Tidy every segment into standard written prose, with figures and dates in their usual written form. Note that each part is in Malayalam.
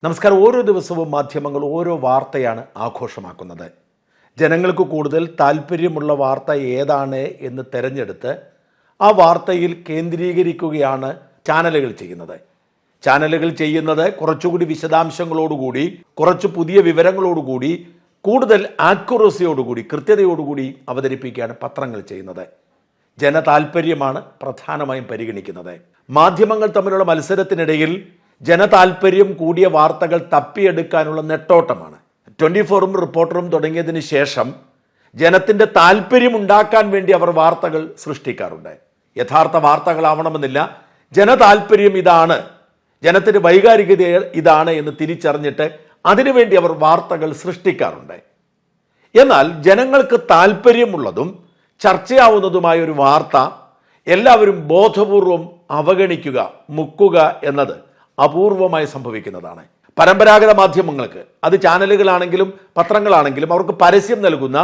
നമസ്കാരം. ഓരോ ദിവസവും മാധ്യമങ്ങൾ ഓരോ വാർത്തയാണ് ആഘോഷമാക്കുന്നത്. ജനങ്ങൾക്ക് കൂടുതൽ താല്പര്യമുള്ള വാർത്ത ഏതാണ് എന്ന് തിരഞ്ഞെടുത്ത് ആ വാർത്തയിൽ കേന്ദ്രീകരിക്കുകയാണ് ചാനലുകൾ ചെയ്യുന്നത്. ചാനലുകൾ ചെയ്യുന്നത് കുറച്ചുകൂടി വിശദാംശങ്ങളോടുകൂടി, കുറച്ച് പുതിയ വിവരങ്ങളോടുകൂടി, കൂടുതൽ ആക്യുറസിയോടുകൂടി, കൃത്യതയോടുകൂടി അവതരിപ്പിക്കുകയാണ് പത്രങ്ങൾ ചെയ്യുന്നത്. ജനതാല്പര്യമാണ് പ്രധാനമായും പരിഗണിക്കുന്നത്. മാധ്യമങ്ങൾ തമ്മിലുള്ള മത്സരത്തിനിടയിൽ ജനതാല്പര്യം കൂടിയ വാർത്തകൾ തപ്പിയെടുക്കാനുള്ള നെട്ടോട്ടമാണ്. 24-ഉം റിപ്പോർട്ടറും തുടങ്ങിയതിന് ശേഷം ജനത്തിൻ്റെ താല്പര്യം ഉണ്ടാക്കാൻ വേണ്ടി അവർ വാർത്തകൾ സൃഷ്ടിക്കാറുണ്ട്. യഥാർത്ഥ വാർത്തകളാവണമെന്നില്ല, ജനതാല്പര്യം ഇതാണ്, ജനത്തിൻ്റെ വൈകാരികത ഇതാണ് എന്ന് തിരിച്ചറിഞ്ഞിട്ട് അതിനുവേണ്ടി അവർ വാർത്തകൾ സൃഷ്ടിക്കാറുണ്ട്. എന്നാൽ ജനങ്ങൾക്ക് താല്പര്യമുള്ളതും ചർച്ചയാവുന്നതുമായ ഒരു വാർത്ത എല്ലാവരും ബോധപൂർവം അവഗണിക്കുക, മുക്കുക എന്നത് അപൂർവമായി സംഭവിക്കുന്നതാണ്. പരമ്പരാഗത മാധ്യമങ്ങൾക്ക്, അത് ചാനലുകളാണെങ്കിലും പത്രങ്ങളാണെങ്കിലും, അവർക്ക് പരസ്യം നൽകുന്ന,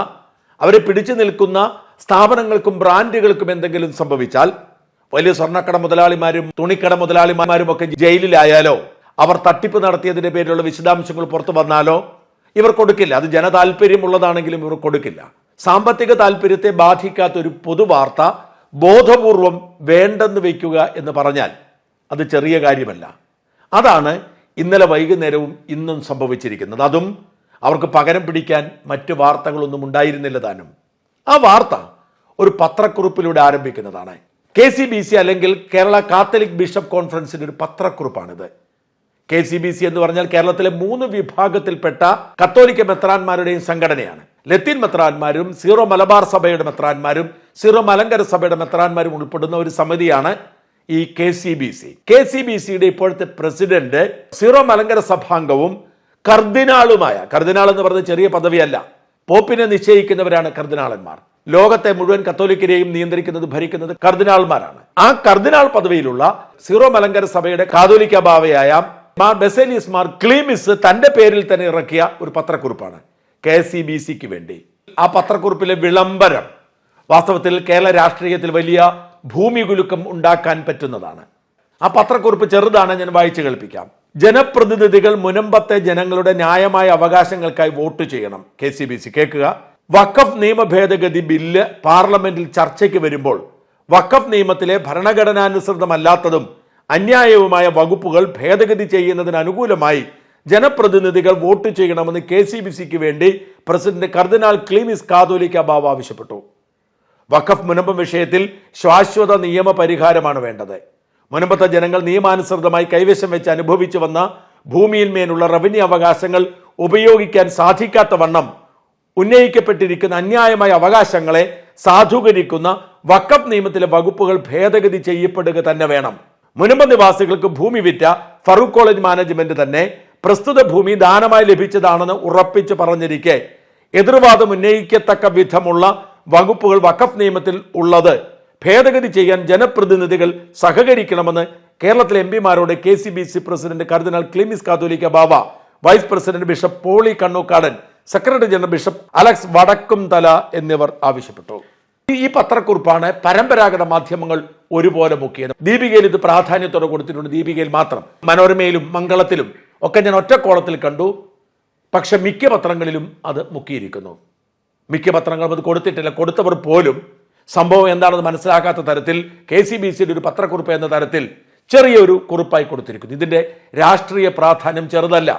അവരെ പിടിച്ചു നിൽക്കുന്ന സ്ഥാപനങ്ങൾക്കും ബ്രാൻഡുകൾക്കും എന്തെങ്കിലും സംഭവിച്ചാൽ, വലിയ സ്വർണ്ണക്കട മുതലാളിമാരും തുണിക്കട മുതലാളിമാരും ഒക്കെ ജയിലിലായാലോ, അവർ തട്ടിപ്പ് നടത്തിയതിൻ്റെ പേരിലുള്ള വിശദാംശങ്ങൾ പുറത്തു വന്നാലോ ഇവർ കൊടുക്കില്ല. അത് ജനതാല്പര്യമുള്ളതാണെങ്കിലും ഇവർ കൊടുക്കില്ല. സാമ്പത്തിക താല്പര്യത്തെ ബാധിക്കാത്ത ഒരു പൊതുവാർത്ത ബോധപൂർവം വേണ്ടെന്ന് വയ്ക്കുക എന്ന് പറഞ്ഞാൽ അത് ചെറിയ കാര്യമല്ല. അതാണ് ഇന്നലെ വൈകുന്നേരവും ഇന്നും സംഭവിച്ചിരിക്കുന്നത്. അതും അവർക്ക് പകരം പിടിക്കാൻ മറ്റു വാർത്തകളൊന്നും ഉണ്ടായിരുന്നില്ല താനും. ആ വാർത്ത ഒരു പത്രക്കുറിപ്പിലൂടെ ആരംഭിക്കുന്നതാണ്. KCBC അല്ലെങ്കിൽ കേരള കാത്തലിക് ബിഷപ്പ് കോൺഫറൻസിന്റെ ഒരു പത്രക്കുറിപ്പാണിത്. KCBC എന്ന് പറഞ്ഞാൽ കേരളത്തിലെ 3 വിഭാഗത്തിൽപ്പെട്ട കത്തോലിക്ക മെത്രാന്മാരുടെയും സംഘടനയാണ്. ലത്തീൻ മെത്രാന്മാരും സീറോ മലബാർ സഭയുടെ മെത്രാന്മാരും സീറോ മലങ്കര സഭയുടെ മെത്രാന്മാരും ഉൾപ്പെടുന്ന ഒരു സമിതിയാണ് ഈ KCBC. KCBCയുടെ ഇപ്പോഴത്തെ പ്രസിഡന്റ് സീറോ മലങ്കര സഭാംഗവും കർദിനാളുമായ, കർദിനാൾ എന്ന് പറയുന്നത് ചെറിയ പദവിയല്ല, പോപ്പിനെ നിശ്ചയിക്കുന്നവരാണ് കർദിനാളന്മാർ. ലോകത്തെ മുഴുവൻ കത്തോലിക്കരെയും നിയന്ത്രിക്കുന്നത്, ഭരിക്കുന്നത് കർദിനാൾമാരാണ്. ആ കർദിനാൾ പദവിയിലുള്ള സീറോ മലങ്കര സഭയുടെ കാതോലിക്ക ബാവയായ മാർ ബെസേലിയസ് മാർ ക്ലീമിസ് തന്റെ പേരിൽ തന്നെ ഇറക്കിയ ഒരു പത്രക്കുറിപ്പാണ് KCBCക്ക് വേണ്ടി. ആ പത്രക്കുറിപ്പിലെ വിളംബരം വാസ്തവത്തിൽ കേരള രാഷ്ട്രീയത്തിൽ വലിയ ഭൂമികുലുക്കം ഉണ്ടാക്കാൻ പറ്റുന്നതാണ്. ആ പത്രക്കുറിപ്പ് ചെറുതാണ്, ഞാൻ വായിച്ചു കേൾപ്പിക്കാം. ജനപ്രതിനിധികൾ മുനമ്പത്തെ ജനങ്ങളുടെ ന്യായമായ അവകാശങ്ങൾക്കായി വോട്ട് ചെയ്യണം. KCBC കേൾക്കുക. വഖഫ് നിയമ ഭേദഗതി ബില്ല് പാർലമെന്റിൽ ചർച്ചയ്ക്ക് വരുമ്പോൾ വഖഫ് നിയമത്തിലെ ഭരണഘടനാനുസൃതമല്ലാത്തതും അന്യായവുമായ വകുപ്പുകൾ ഭേദഗതി ചെയ്യുന്നതിന് അനുകൂലമായി ജനപ്രതിനിധികൾ വോട്ട് ചെയ്യണമെന്ന് KCBCക്ക് വേണ്ടി പ്രസിഡന്റ് കർദിനാൾ ക്ലീമിസ് കാതോലിക്ക ബാവ ആവശ്യപ്പെട്ടു. വഖഫ് മുനമ്പം വിഷയത്തിൽ ശാശ്വത നിയമ പരിഹാരമാണ് വേണ്ടത്. മുനമ്പത്തെ ജനങ്ങൾ നിയമാനുസൃതമായി കൈവശം വെച്ച് അനുഭവിച്ചു വന്ന ഭൂമിയിന്മേലുള്ള റവന്യൂ അവകാശങ്ങൾ ഉപയോഗിക്കാൻ സാധിക്കാത്ത വണ്ണം ഉന്നയിക്കപ്പെട്ടിരിക്കുന്ന അന്യായമായ അവകാശങ്ങളെ സാധൂകരിക്കുന്ന വഖഫ് നിയമത്തിലെ വകുപ്പുകൾ ഭേദഗതി ചെയ്യപ്പെടുക തന്നെ വേണം. മുനമ്പം നിവാസികൾക്ക് ഭൂമി വിറ്റ ഫറൂഖ് കോളേജ് മാനേജ്മെന്റ് തന്നെ പ്രസ്തുത ഭൂമി ദാനമായി ലഭിച്ചതാണെന്ന് ഉറപ്പിച്ചു പറഞ്ഞിരിക്കെ എതിർവാദം ഉന്നയിക്കത്തക്ക വിധമുള്ള വകുപ്പുകൾ വഖഫ് നിയമത്തിൽ ഉള്ളത് ഭേദഗതി ചെയ്യാൻ ജനപ്രതിനിധികൾ സഹകരിക്കണമെന്ന് കേരളത്തിലെ MPമാരോട് KCBC പ്രസിഡന്റ് കർദിനാൾ ക്ലീമിസ് കാതോലിക്ക ബാവ, vice president bishop Poly Kannookadan, secretary general bishop Alex Vadakkumthala എന്നിവർ ആവശ്യപ്പെട്ടു. ഈ പത്രക്കുറിപ്പാണ് പരമ്പരാഗത മാധ്യമങ്ങൾ ഒരുപോലെ മുക്കിയത്. ദീപികയിൽ ഇത് പ്രാധാന്യത്തോടെ കൊടുത്തിട്ടുണ്ട്. ദീപികയിൽ മാത്രം, മനോരമയിലും മംഗളത്തിലും ഒക്കെ ഞാൻ ഒറ്റക്കോളത്തിൽ കണ്ടു. പക്ഷെ മിക്ക പത്രങ്ങളിലും അത് മുക്കിയിരിക്കുന്നു. മിക്ക പത്രങ്ങളും അത് കൊടുത്തിട്ടില്ല. കൊടുത്തവർ പോലും സംഭവം എന്താണെന്ന് മനസ്സിലാക്കാത്ത തരത്തിൽ KCBCയുടെ ഒരു പത്രക്കുറിപ്പ് എന്ന തരത്തിൽ ചെറിയൊരു കുറിപ്പായി കൊടുത്തിരിക്കുന്നു. ഇതിന്റെ രാഷ്ട്രീയ പ്രാധാന്യം ചെറുതല്ല.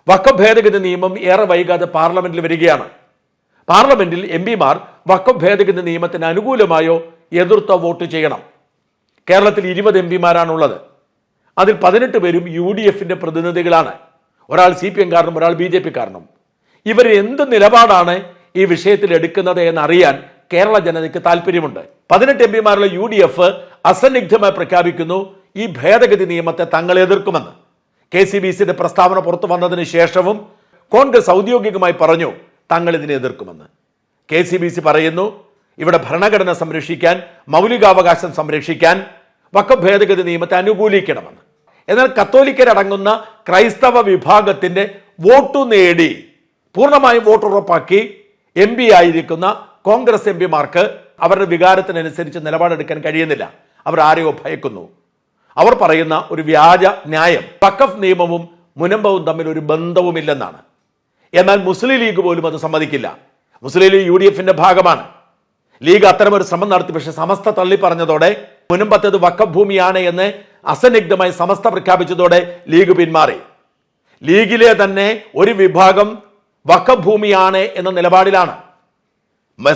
വഖഫ് ഭേദഗതി നിയമം ഏറെ വൈകാതെ പാർലമെന്റിൽ വരികയാണ്. പാർലമെന്റിൽ MPമാർ വഖഫ് ഭേദഗതി നിയമത്തിന് അനുകൂലമായോ എതിർത്തോ വോട്ട് ചെയ്യണം. കേരളത്തിൽ 20 MPമാരാണുള്ളത്. അതിൽ 18 പേരും UDFന്റെ പ്രതിനിധികളാണ്. ഒരാൾ CPM കാരനും ഒരാൾ BJP കാരനും. ഇവർ എന്ത് നിലപാടാണ് ഈ വിഷയത്തിൽ എടുക്കുന്നത് എന്നറിയാൻ കേരള ജനതയ്ക്ക് താല്പര്യമുണ്ട്. 18 MPമാരുള്ള UDF അസന്നിഗ്ധമായി പ്രഖ്യാപിക്കുന്നു ഈ ഭേദഗതി നിയമത്തെ തങ്ങൾ എതിർക്കുമെന്ന്. KCBCയുടെ പ്രസ്താവന പുറത്തു വന്നതിന് ശേഷവും കോൺഗ്രസ് ഔദ്യോഗികമായി പറഞ്ഞു തങ്ങൾ ഇതിനെ എതിർക്കുമെന്ന്. KCBC പറയുന്നു ഇവിടെ ഭരണഘടന സംരക്ഷിക്കാൻ, മൗലികാവകാശം സംരക്ഷിക്കാൻ വഖഫ് ഭേദഗതി നിയമത്തെ അനുകൂലിക്കണമെന്ന്. എന്നാൽ കത്തോലിക്കരടങ്ങുന്ന ക്രൈസ്തവ വിഭാഗത്തിന്റെ വോട്ടു നേടി പൂർണ്ണമായും വോട്ട് ഉറപ്പാക്കി MP ആയിരിക്കുന്ന കോൺഗ്രസ് MPമാർക്ക് അവരുടെ വികാരത്തിനനുസരിച്ച് നിലപാടെടുക്കാൻ കഴിയുന്നില്ല. അവർ ആരെയോ ഭയക്കുന്നു. അവർ പറയുന്ന ഒരു വ്യാജ ന്യായം വഖഫ് നിയമവും മുനമ്പവും തമ്മിൽ ഒരു ബന്ധവുമില്ലെന്നാണ്. എന്നാൽ മുസ്ലിം ലീഗ് പോലും അത് സമ്മതിക്കില്ല. മുസ്ലിം ലീഗ് UDFന്റെ ഭാഗമാണ്. ലീഗ് അത്തരമൊരു ശ്രമം നടത്തി. പക്ഷെ സമസ്ത തള്ളി പറഞ്ഞതോടെ മുനമ്പത്തേത് വഖഫ് ഭൂമിയാണ് എന്ന് അസന്നിഗ്ധമായി സമസ്ത പ്രഖ്യാപിച്ചതോടെ ലീഗ് പിന്മാറി. ലീഗിലെ തന്നെ ഒരു വിഭാഗം വഖഫ് ഭൂമിയാണ് എന്ന നിലപാടിലാണ്.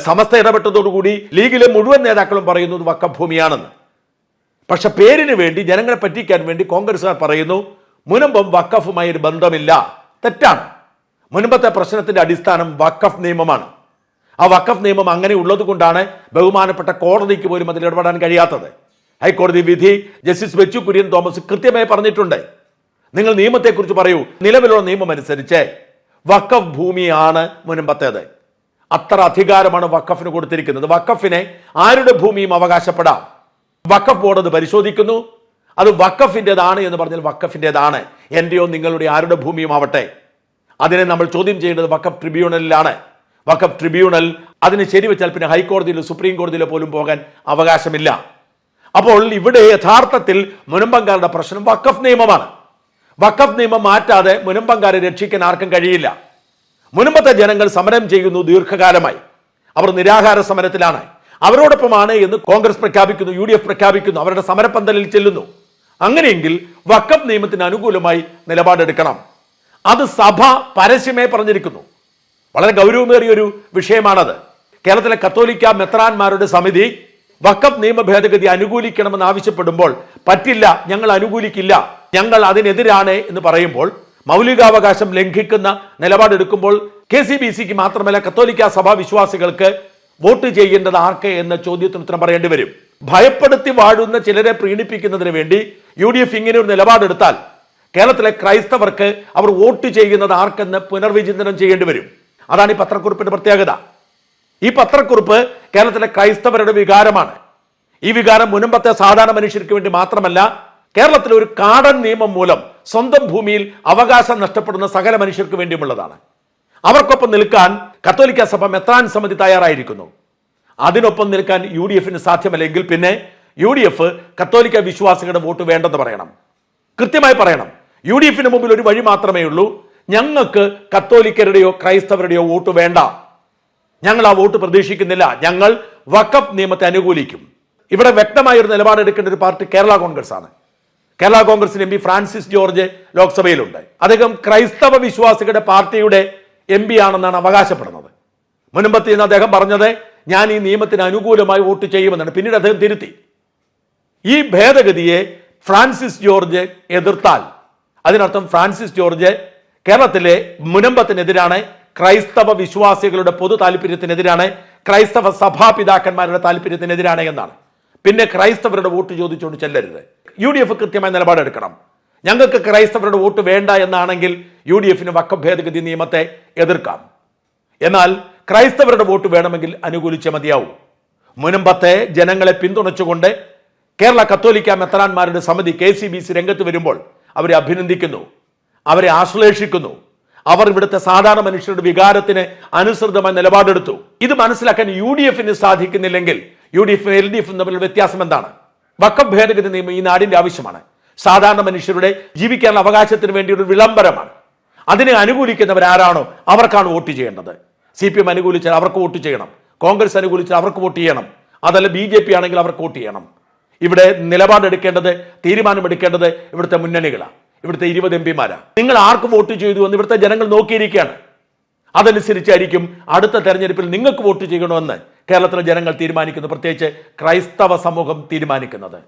സമസ്ത ഇടപെട്ടതോടുകൂടി ലീഗിലെ മുഴുവൻ നേതാക്കളും പറയുന്നത് വഖഫ് ഭൂമിയാണെന്ന്. പക്ഷെ പേരിന് വേണ്ടി, ജനങ്ങളെ പറ്റിക്കാൻ വേണ്ടി കോൺഗ്രസ്സുകാർ പറയുന്നു മുനമ്പം വഖഫുമായി ഒരു ബന്ധമില്ല. തെറ്റാണ്. മുനമ്പത്തെ പ്രശ്നത്തിന്റെ അടിസ്ഥാനം വഖഫ് നിയമമാണ്. ആ വഖഫ് നിയമം അങ്ങനെ ഉള്ളത് കൊണ്ടാണ് ബഹുമാനപ്പെട്ട കോടതിക്ക് പോലും അതിൽ ഇടപെടാൻ കഴിയാത്തത്. ഹൈക്കോടതി വിധി ജസ്റ്റിസ് ബെച്ചു കുര്യൻ തോമസ് കൃത്യമായി പറഞ്ഞിട്ടുണ്ട്. നിങ്ങൾ നിയമത്തെക്കുറിച്ച് പറയൂ. നിലവിലുള്ള നിയമം അനുസരിച്ച് വഖഫ് ഭൂമിയാണ് മുനമ്പത്തേത്. അത്ര അധികാരമാണ് വഖഫിന് കൊടുത്തിരിക്കുന്നത്. വഖഫിനെ ആരുടെ ഭൂമിയും അവകാശപ്പെടാം. വഖഫ് ബോർഡ് അത് പരിശോധിക്കുന്നു. അത് വഖഫിൻ്റെതാണ് എന്ന് പറഞ്ഞാൽ വഖഫിൻ്റെതാണ്. എൻ്റെയോ നിങ്ങളുടെ ആരുടെ ഭൂമിയും ആവട്ടെ, അതിനെ നമ്മൾ ചോദ്യം ചെയ്യേണ്ടത് വഖഫ് ട്രിബ്യൂണലിലാണ്. വഖഫ് ട്രിബ്യൂണൽ അതിന് ശരിവെച്ചാൽ പിന്നെ ഹൈക്കോടതിയിലോ സുപ്രീം കോടതിയിലോ പോലും പോകാൻ അവകാശമില്ല. അപ്പോൾ ഇവിടെ യഥാർത്ഥത്തിൽ മുനമ്പംകാരുടെ പ്രശ്നം വഖഫ് നിയമമാണ്. വഖഫ് നിയമം മാറ്റാതെ മുനമ്പംകാരെ രക്ഷിക്കാൻ ആർക്കും കഴിയില്ല. മുനമ്പത്തെ ജനങ്ങൾ സമരം ചെയ്യുന്നു ദീർഘകാലമായി. അവർ നിരാഹാര സമരത്തിലാണ്. അവരോടൊപ്പമാണ് എന്ന് കോൺഗ്രസ് പ്രഖ്യാപിക്കുന്നു, UDF പ്രഖ്യാപിക്കുന്നു, അവരുടെ സമരപ്പന്തലിൽ ചെല്ലുന്നു. അങ്ങനെയെങ്കിൽ വഖഫ് നിയമത്തിന് അനുകൂലമായി നിലപാടെടുക്കണം. അത് സഭ പരസ്യമായി പറഞ്ഞിരിക്കുന്നു. വളരെ ഗൗരവമേറിയ ഒരു വിഷയമാണത്. കേരളത്തിലെ കത്തോലിക്ക മെത്രാന്മാരുടെ സമിതി വഖഫ് നിയമ ഭേദഗതി അനുകൂലിക്കണമെന്ന് ആവശ്യപ്പെടുമ്പോൾ പറ്റില്ല, ഞങ്ങൾ അനുകൂലിക്കില്ല, ഞങ്ങൾ അതിനെതിരാണ് എന്ന് പറയുമ്പോൾ, മൗലികാവകാശം ലംഘിക്കുന്ന നിലപാടെടുക്കുമ്പോൾ KCBCക്ക് മാത്രമല്ല കത്തോലിക്ക സഭാ വിശ്വാസികൾക്ക് വോട്ട് ചെയ്യേണ്ടത് ആർക്ക് എന്ന ചോദ്യത്തിന് ഉത്തരം പറയേണ്ടി വരും. ഭയപ്പെടുത്തി വാഴുന്ന ചിലരെ പ്രീണിപ്പിക്കുന്നതിന് വേണ്ടി UDF ഇങ്ങനെ ഒരു നിലപാടെടുത്താൽ കേരളത്തിലെ ക്രൈസ്തവർക്ക് അവർ വോട്ട് ചെയ്യുന്നത് ആർക്കെന്ന് പുനർവിചിന്തനം ചെയ്യേണ്ടി വരും. അതാണ് ഈ പത്രക്കുറിപ്പിന്റെ പ്രത്യേകത. ഈ പത്രക്കുറിപ്പ് കേരളത്തിലെ ക്രൈസ്തവരുടെ വികാരമാണ്. ഈ വികാരം മുനമ്പത്തെ സാധാരണ മനുഷ്യർക്ക് വേണ്ടി മാത്രമല്ല, കേരളത്തിലെ ഒരു കാടൻ നിയമം മൂലം സ്വന്തം ഭൂമിയിൽ അവകാശം നഷ്ടപ്പെടുന്ന സകല മനുഷ്യർക്ക് വേണ്ടിയുമുള്ളതാണ്. അവർക്കൊപ്പം നിൽക്കാൻ കത്തോലിക്ക സഭ മെത്രാൻ സമിതി തയ്യാറായിരിക്കുന്നു. അതിനൊപ്പം നിൽക്കാൻ UDFന് സാധ്യമല്ലെങ്കിൽ പിന്നെ UDF കത്തോലിക്ക വിശ്വാസികളുടെ വോട്ട് വേണ്ടെന്ന് പറയണം. കൃത്യമായി പറയണം. UDFന് മുമ്പിൽ ഒരു വഴി മാത്രമേ ഉള്ളൂ. ഞങ്ങൾക്ക് കത്തോലിക്കരുടെയോ ക്രൈസ്തവരുടെയോ വോട്ട് വേണ്ട, ഞങ്ങൾ ആ വോട്ട് പ്രതീക്ഷിക്കുന്നില്ല, ഞങ്ങൾ വഖഫ് നിയമത്തെ അനുകൂലിക്കും. ഇവിടെ വ്യക്തമായ ഒരു നിലപാടെടുക്കേണ്ട ഒരു പാർട്ടി കേരള കോൺഗ്രസ് ആണ്. കേരള കോൺഗ്രസിന് MP ഫ്രാൻസിസ് ജോർജ് ലോക്സഭയിലുണ്ട്. അദ്ദേഹം ക്രൈസ്തവ വിശ്വാസികളുടെ പാർട്ടിയുടെ MP ആണെന്നാണ് അവകാശപ്പെടുന്നത്. മുൻപത്തെ നിന്ന് അദ്ദേഹം പറഞ്ഞത് ഞാൻ ഈ നിയമത്തിന് അനുകൂലമായി വോട്ട് ചെയ്യുമെന്നാണ്. പിന്നീട് അദ്ദേഹം തിരുത്തി. ഈ ഭേദഗതിയെ ഫ്രാൻസിസ് ജോർജ് എതിർത്താൽ അതിനർത്ഥം ഫ്രാൻസിസ് ജോർജ് കേരളത്തിലെ മുനമ്പത്തിനെതിരാണ്, ക്രൈസ്തവ വിശ്വാസികളുടെ പൊതു താല്പര്യത്തിനെതിരാണ്, ക്രൈസ്തവ സഭാപിതാക്കന്മാരുടെ താല്പര്യത്തിനെതിരാണ് എന്നാണ്. പിന്നെ ക്രൈസ്തവരുടെ വോട്ട് ചോദിച്ചുകൊണ്ട് ചെല്ലരുത്. UDF കൃത്യമായ നിലപാടെടുക്കണം. ഞങ്ങൾക്ക് ക്രൈസ്തവരുടെ വോട്ട് വേണ്ട എന്നാണെങ്കിൽ UDFന് വഖഫ് ഭേദഗതി നിയമത്തെ എതിർക്കാം. എന്നാൽ ക്രൈസ്തവരുടെ വോട്ട് വേണമെങ്കിൽ അനുകൂലിച്ചേ മതിയാവൂ. മുനമ്പത്തെ ജനങ്ങളെ പിന്തുണച്ചുകൊണ്ട് കേരള കത്തോലിക്ക മെത്രാന്മാരുടെ സമിതി KCBC രംഗത്ത് വരുമ്പോൾ അവരെ അഭിനന്ദിക്കുന്നു, അവരെ ആശ്ലേഷിക്കുന്നു. അവർ ഇവിടുത്തെ സാധാരണ മനുഷ്യരുടെ വികാരത്തിന് അനുസൃതമായ നിലപാടെടുത്തു. ഇത് മനസ്സിലാക്കാൻ UDFന് സാധിക്കുന്നില്ലെങ്കിൽ UDF LDF തമ്മിലുള്ള വ്യത്യാസം എന്താണ്? വഖഫ് ഭേദഗതി നിയമം ഈ നാടിന്റെ ആവശ്യമാണ്. സാധാരണ മനുഷ്യരുടെ ജീവിക്കാനുള്ള അവകാശത്തിന് വേണ്ടി ഒരു വിളംബരമാണ്. അതിനെ അനുകൂലിക്കുന്നവരാരാണോ അവർക്കാണ് വോട്ട് ചെയ്യേണ്ടത്. CPM അനുകൂലിച്ചാൽ അവർക്ക് വോട്ട് ചെയ്യണം, കോൺഗ്രസ് അനുകൂലിച്ചാൽ അവർക്ക് വോട്ട് ചെയ്യണം, അതല്ല BJP ആണെങ്കിൽ അവർക്ക് വോട്ട് ചെയ്യണം. ഇവിടെ നിലപാടെടുക്കേണ്ടത്, തീരുമാനമെടുക്കേണ്ടത് ഇവിടുത്തെ മുന്നണികളാണ്, ഇവിടുത്തെ 20 MPമാരാണ്. നിങ്ങൾ ആർക്ക് വോട്ട് ചെയ്തു എന്ന് ഇവിടുത്തെ ജനങ്ങൾ നോക്കിയിരിക്കുകയാണ്. അതനുസരിച്ചായിരിക്കും അടുത്ത തെരഞ്ഞെടുപ്പിൽ നിങ്ങൾക്ക് വോട്ട് ചെയ്യണമെന്ന് കേരളത്തിലെ ജനങ്ങൾ തീരുമാനിക്കുന്നത്, പ്രത്യേകിച്ച് ക്രൈസ്തവ സമൂഹം തീരുമാനിക്കുന്നത്.